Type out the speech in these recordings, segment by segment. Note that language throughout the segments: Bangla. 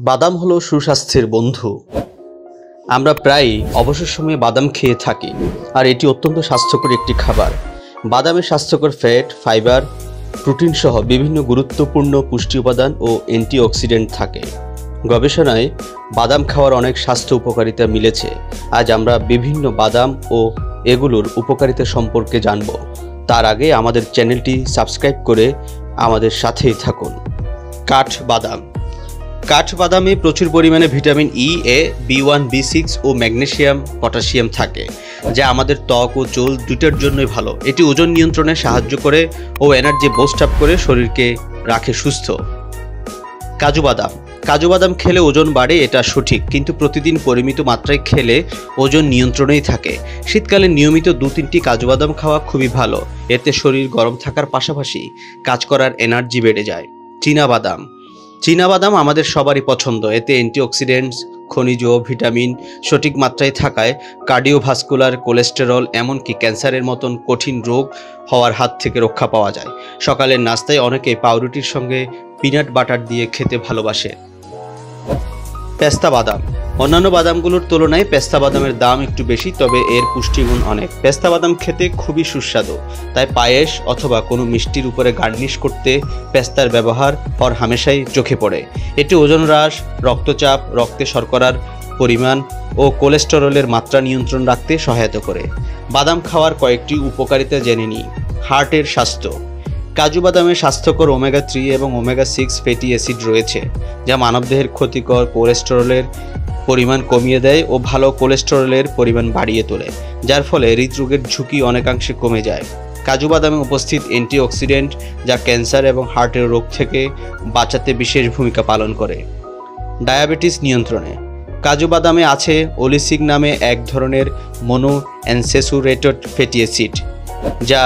বাদাম হলো সুস্বাস্থ্যের বন্ধু। আমরা প্রায়ই অবসর সময়ে বাদাম খেয়ে থাকি, আর এটি অত্যন্ত স্বাস্থ্যকর একটি খাবার। বাদামে স্বাস্থ্যকর ফ্যাট, ফাইবার, প্রোটিন সহ বিভিন্ন গুরুত্বপূর্ণ পুষ্টি উপাদান ও অ্যান্টিঅক্সিডেন্ট থাকে। গবেষণায় বাদাম খাওয়ার অনেক স্বাস্থ্য উপকারিতা মিলেছে। আজ আমরা বিভিন্ন বাদাম ও এগুলোর উপকারিতা সম্পর্কে জানব। তার আগে আমাদের চ্যানেলটি সাবস্ক্রাইব করে আমাদের সাথেই থাকুন। কাঠবাদামে প্রচুর পরিমাণে ভিটামিন ই, এ, B1, B6 ও ম্যাগনেসিয়াম, পটাশিয়াম থাকে, যা আমাদের ত্বক ও চুল দুটোর জন্যই ভালো। এটি ওজন নিয়ন্ত্রণে সাহায্য করে ও এনার্জি বুস্ট আপ করে শরীরকে রাখে সুস্থ। কাজু বাদাম খেলে ওজন বাড়ে, এটা সঠিক, কিন্তু প্রতিদিন পরিমিত মাত্রায় খেলে ওজন নিয়ন্ত্রণেই থাকে। শীতকালে নিয়মিত 2-3টি কাজু বাদাম খাওয়া খুবই ভালো। এতে শরীর গরম থাকার পাশাপাশি কাজ করার এনার্জি বেড়ে যায়। চীনাবাদাম আমাদের সবারই পছন্দ। এতে অ্যান্টিঅক্সিডেন্টস, খনিজ ও ভিটামিন সঠিক মাত্রায় থাকায় কার্ডিওভাস্কুলার, কোলেস্টেরল, এমনকি ক্যান্সারের মতন কঠিন রোগ হওয়ার হাত থেকে রক্ষা পাওয়া যায়। সকালের নাস্তায় অনেকেই পাউরুটির সঙ্গে পিনাট বাটার দিয়ে খেতে ভালোবাসে। পেস্তা বাদাম অন্যান্য বাদামগুলোর তুলনায় পেস্তা বাদামের দাম একটু বেশি, তবে এর পুষ্টিগুণ অনেক। পেস্তা বাদাম খেতে খুবই সুস্বাদু, তাই পায়েস অথবা কোনো মিষ্টির উপরে গার্নিশ করতে পেস্তার ব্যবহার হামেশাই চোখে পড়ে। এটি ওজন হ্রাস, রক্তচাপ, রক্তে শর্করার পরিমাণ ও কোলেস্টেরলের মাত্রা নিয়ন্ত্রণ রাখতে সহায়তা করে। বাদাম খাওয়ার কয়েকটি উপকারিতা জেনে নিই। হার্টের স্বাস্থ্য। কাজু বাদামে স্বাস্থ্যকর ওমেগা-3 এবং ওমেগা-6 ফ্যাটি অ্যাসিড রয়েছে, যা মানবদেহের ক্ষতিকর কোলেস্টেরলের পরিমাণ কমিয়ে দেয় ও ভালো কোলেস্টেরলের পরিমাণ বাড়িয়ে তোলে, যার ফলে হৃদরোগের ঝুঁকি অনেকাংশে কমে যায়। কাজু বাদামে উপস্থিত অ্যান্টিঅক্সিডেন্ট, যা ক্যান্সার এবং হার্টের রোগ থেকে বাঁচাতে বিশেষ ভূমিকা পালন করে। ডায়াবেটিস নিয়ন্ত্রণে। কাজু বাদামে আছে ওলিসিক নামে এক ধরনের মনোঅ্যানস্যাচুরেটেড ফ্যাটি অ্যাসিড, যা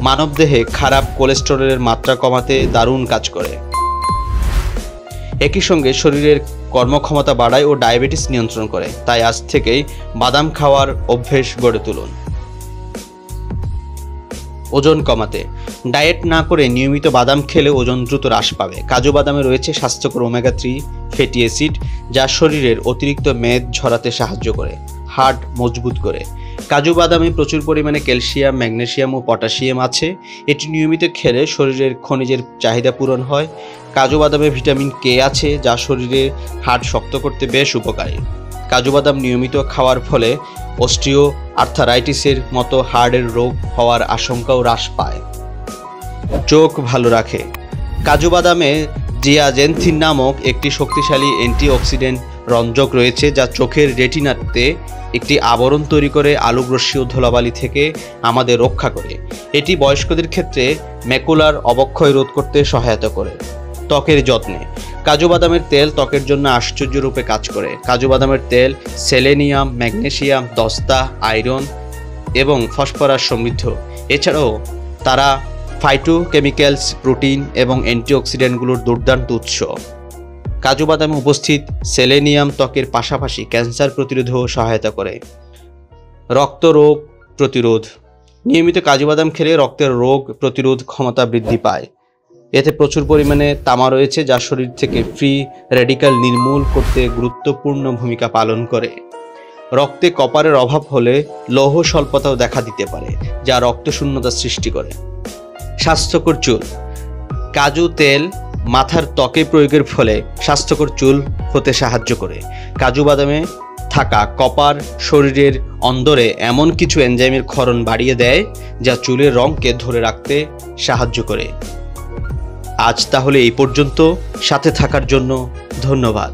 মানবদেহে খারাপ কোলেস্টেরলের মাত্রা কমাতে দারুণ কাজ করে। একই সঙ্গে শরীরের কর্মক্ষমতা বাড়ায় ও ডায়াবেটিস নিয়ন্ত্রণ করে। তাই আজ থেকেই বাদাম খাওয়ার অভ্যেস গড়ে তুলুন। ওজন কমাতে। ডায়েট না করে নিয়মিত বাদাম খেলে ওজন দ্রুত হ্রাস পাবে। কাজু বাদামে রয়েছে স্বাস্থ্যকর ওমেগা-3 ফ্যাটি অ্যাসিড, যা শরীরের অতিরিক্ত মেদ ঝরাতে সাহায্য করে, হার্ট মজবুত করে। কাজু বাদামে প্রচুর পরিমাণে ক্যালসিয়াম, ম্যাগনেসিয়াম ও পটাশিয়াম আছে। এটি নিয়মিত খেলে শরীরের খনিজের চাহিদা পূরণ হয়। কাজু বাদামে ভিটামিন কে আছে, যা শরীরের হাড় শক্ত করতে বেশ উপকারী। কাজু বাদাম নিয়মিত খাওয়ার ফলে অস্টিও আর্থারাইটিসের মতো হাড়ের রোগ হওয়ার আশঙ্কাও হ্রাস পায়। চোখ ভালো রাখে। কাজু বাদামে জিয়াজেনথিন নামক একটি শক্তিশালী অ্যান্টিঅক্সিডেন্ট রঞ্জক রয়েছে, যা চোখের রেটিনাতে একটি আবরণ তৈরি করে আলোক রশ্মি ও ধুলাবালি থেকে আমাদের রক্ষা করে। এটি বয়স্কদের ক্ষেত্রে ম্যাকুলার অবক্ষয় রোধ করতে সহায়তা করে। ত্বকের যত্নে। কাজু বাদামের তেল ত্বকের জন্য আশ্চর্যরূপে কাজ করে। কাজু বাদামের তেল সেলেনিয়াম, ম্যাগনেসিয়াম, দস্তা, আয়রন এবং ফসফরাস সমৃদ্ধ। এছাড়াও তারা ফাইটোকেমিক্যালস, প্রোটিন এবং অ্যান্টিঅক্সিডেন্টগুলোর দুর্দান্ত উৎস। কাজু বাদামে উপস্থিত সেলেনিয়াম ত্বকের পাশাপাশি ক্যান্সার প্রতিরোধেও সহায়তা করে। রক্ত রোগ প্রতিরোধ। নিয়মিত কাজু বাদাম খেলে রক্তের রোগ প্রতিরোধ ক্ষমতা বৃদ্ধি পায়। এতে প্রচুর পরিমাণে তামা রয়েছে, যা শরীর থেকে ফ্রি র্যাডিক্যাল নির্মূল করতে গুরুত্বপূর্ণ ভূমিকা পালন করে। রক্তে কপারের অভাব হলে লৌহ স্বল্পতাও দেখা দিতে পারে, যা রক্তশূন্যতা সৃষ্টি করে। স্বাস্থ্যকর চুল। কাজু তেল মাথার ত্বকে প্রয়োগের ফলে স্বাস্থ্যকর চুল হতে সাহায্য করে। কাজু বাদামে থাকা কপার শরীরের অন্দরে এমন কিছু এনজাইমের ক্ষরণ বাড়িয়ে দেয়, যা চুলের রঙকে ধরে রাখতে সাহায্য করে। আজ তাহলে এই পর্যন্ত। সাথে থাকার জন্য ধন্যবাদ।